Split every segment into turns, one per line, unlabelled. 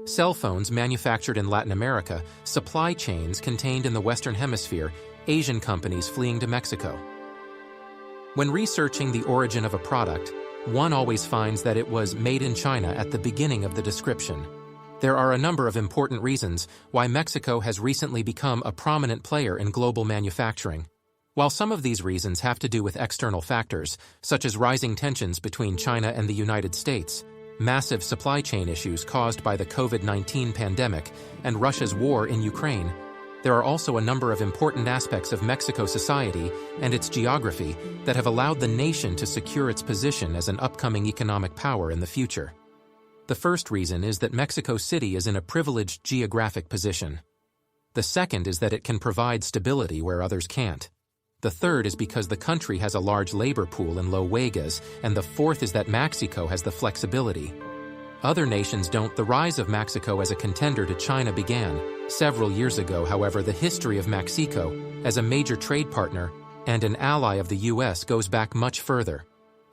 cell phones manufactured in Latin America, supply chains contained in the Western Hemisphere, Asian companies fleeing to Mexico. When researching the origin of a product, one always finds that it was made in China at the beginning of the description. There are a number of important reasons why Mexico has recently become a prominent player in global manufacturing. While some of these reasons have to do with external factors, such as rising tensions between China and the United States, massive supply chain issues caused by the COVID-19 pandemic, and Russia's war in Ukraine, there are also a number of important aspects of Mexico society and its geography that have allowed the nation to secure its position as an upcoming economic power in the future. The first reason is that Mexico City is in a privileged geographic position. The second is that it can provide stability where others can't. The third is because the country has a large labor pool and low wages, and the fourth is that Mexico has the flexibility. Other nations don't. The rise of Mexico as a contender to China began several years ago. However, the history of Mexico as a major trade partner and an ally of the U.S. goes back much further.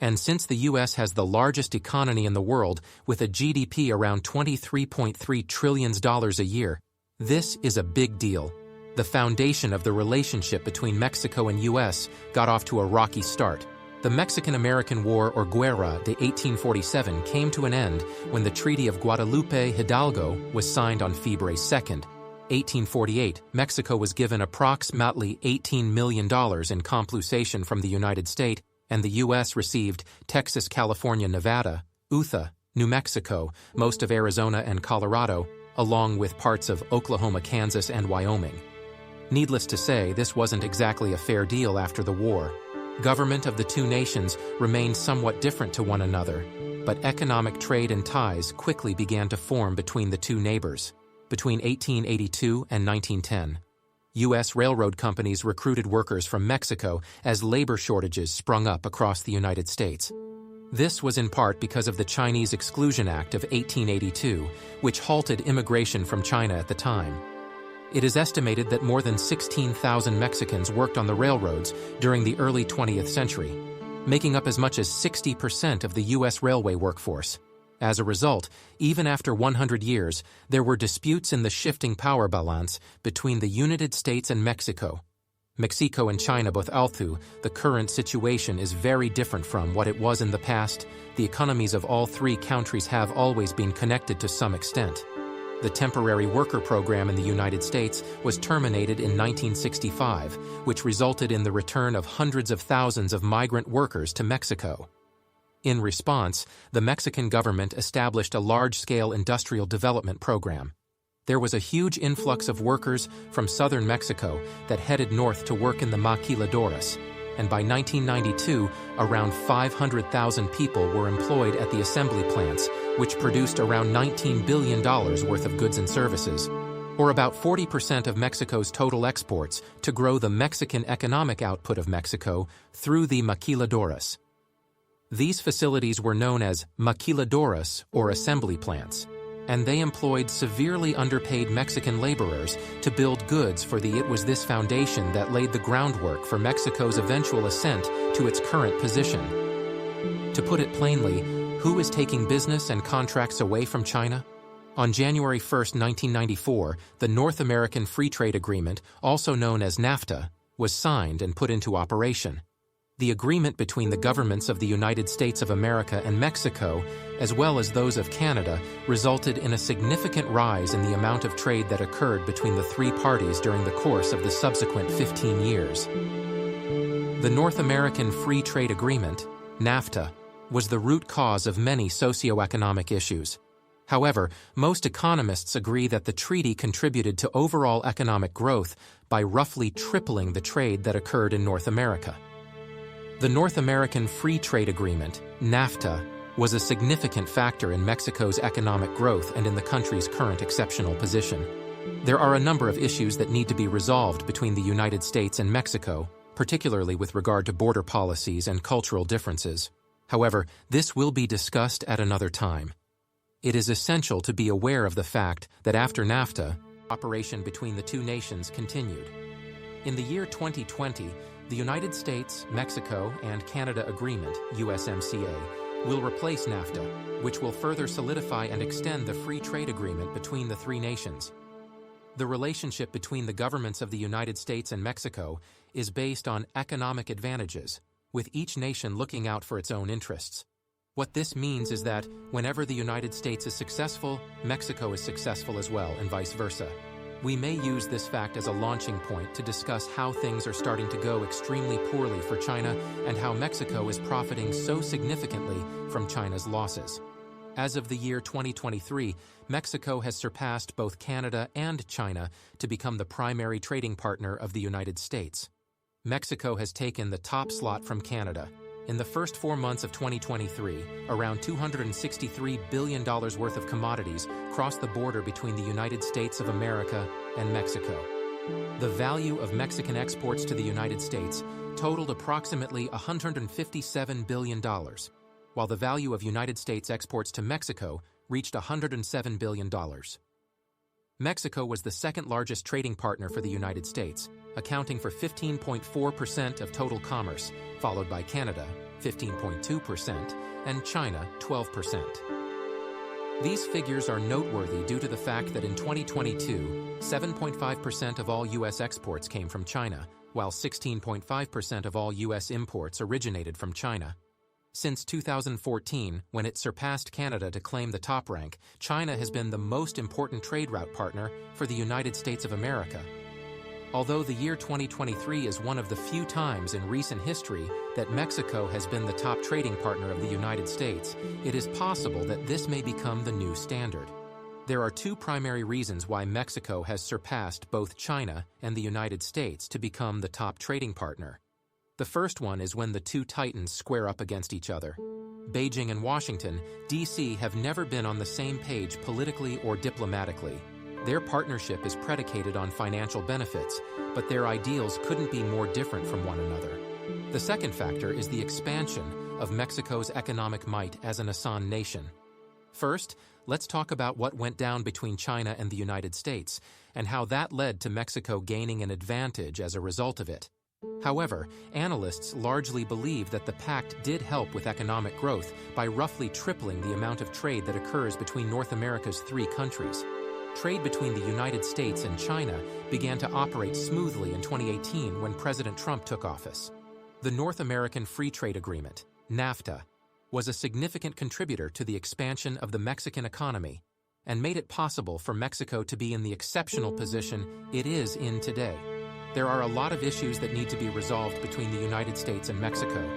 And since the U.S. has the largest economy in the world with a GDP around $23.3 trillion a year, this is a big deal. The foundation of the relationship between Mexico and U.S. got off to a rocky start. The Mexican-American War, or Guerra de 1847, came to an end when the Treaty of Guadalupe Hidalgo was signed on February 2, 1848. Mexico was given approximately $18 million in compensation from the United States, and the U.S. received Texas, California, Nevada, Utah, New Mexico, most of Arizona and Colorado, along with parts of Oklahoma, Kansas, and Wyoming. Needless to say, this wasn't exactly a fair deal after the war. Government of the two nations remained somewhat different to one another, but economic trade and ties quickly began to form between the two neighbors. Between 1882 and 1910, U.S. railroad companies recruited workers from Mexico as labor shortages sprung up across the United States. This was in part because of the Chinese Exclusion Act of 1882, which halted immigration from China at the time. It is estimated that more than 16,000 Mexicans worked on the railroads during the early 20th century, making up as much as 60% of the U.S. railway workforce. As a result, even after 100 years, there were disputes in the shifting power balance between the United States and Mexico. Mexico and China both although the current situation is very different from what it was in the past, the economies of all three countries have always been connected to some extent. The temporary worker program in the United States was terminated in 1965, which resulted in the return of hundreds of thousands of migrant workers to Mexico. In response, the Mexican government established a large-scale industrial development program. There was a huge influx of workers from southern Mexico that headed north to work in the Maquiladoras, and by 1992, around 500,000 people were employed at the assembly plants, which produced around $19 billion worth of goods and services, or about 40% of Mexico's total exports, to grow the Mexican economic output of Mexico through the Maquiladoras. These facilities were known as maquiladoras, or assembly plants, and they employed severely underpaid Mexican laborers to build goods for the. It was this foundation that laid the groundwork for Mexico's eventual ascent to its current position. To put it plainly, who is taking business and contracts away from China? On January 1, 1994, the North American Free Trade Agreement, also known as NAFTA, was signed and put into operation. The agreement between the governments of the United States of America and Mexico, as well as those of Canada, resulted in a significant rise in the amount of trade that occurred between the three parties during the course of the subsequent 15 years. The North American Free Trade Agreement, NAFTA, was the root cause of many socioeconomic issues. However, most economists agree that the treaty contributed to overall economic growth by roughly tripling the trade that occurred in North America. The North American Free Trade Agreement, NAFTA, was a significant factor in Mexico's economic growth and in the country's current exceptional position. There are a number of issues that need to be resolved between the United States and Mexico, particularly with regard to border policies and cultural differences. However, this will be discussed at another time. It is essential to be aware of the fact that after NAFTA, cooperation between the two nations continued. In the year 2020, the United States, Mexico, and Canada Agreement, USMCA, will replace NAFTA, which will further solidify and extend the free trade agreement between the three nations. The relationship between the governments of the United States and Mexico is based on economic advantages, with each nation looking out for its own interests. What this means is that whenever the United States is successful, Mexico is successful as well, and vice versa. We may use this fact as a launching point to discuss how things are starting to go extremely poorly for China and how Mexico is profiting so significantly from China's losses. As of the year 2023, Mexico has surpassed both Canada and China to become the primary trading partner of the United States. Mexico has taken the top slot from Canada. In the first 4 months of 2023, around $263 billion worth of commodities crossed the border between the United States of America and Mexico. The value of Mexican exports to the United States totaled approximately $157 billion, while the value of United States exports to Mexico reached $107 billion. Mexico was the second largest trading partner for the United States, accounting for 15.4% of total commerce, followed by Canada, 15.2%, and China, 12%. These figures are noteworthy due to the fact that in 2022, 7.5% of all U.S. exports came from China, while 16.5% of all U.S. imports originated from China. Since 2014, when it surpassed Canada to claim the top rank, China has been the most important trade route partner for the United States of America. Although the year 2023 is one of the few times in recent history that Mexico has been the top trading partner of the United States, it is possible that this may become the new standard. There are two primary reasons why Mexico has surpassed both China and the United States to become the top trading partner. The first one is when the two titans square up against each other. Beijing and Washington, D.C. have never been on the same page politically or diplomatically. Their partnership is predicated on financial benefits, but their ideals couldn't be more different from one another. The second factor is the expansion of Mexico's economic might as an ASEAN nation. First, let's talk about what went down between China and the United States, and how that led to Mexico gaining an advantage as a result of it. However, analysts largely believe that the pact did help with economic growth by roughly tripling the amount of trade that occurs between North America's three countries. Trade between the United States and China began to operate smoothly in 2018 when President Trump took office. The North American Free Trade Agreement, NAFTA, was a significant contributor to the expansion of the Mexican economy and made it possible for Mexico to be in the exceptional position it is in today. There are a lot of issues that need to be resolved between the United States and Mexico,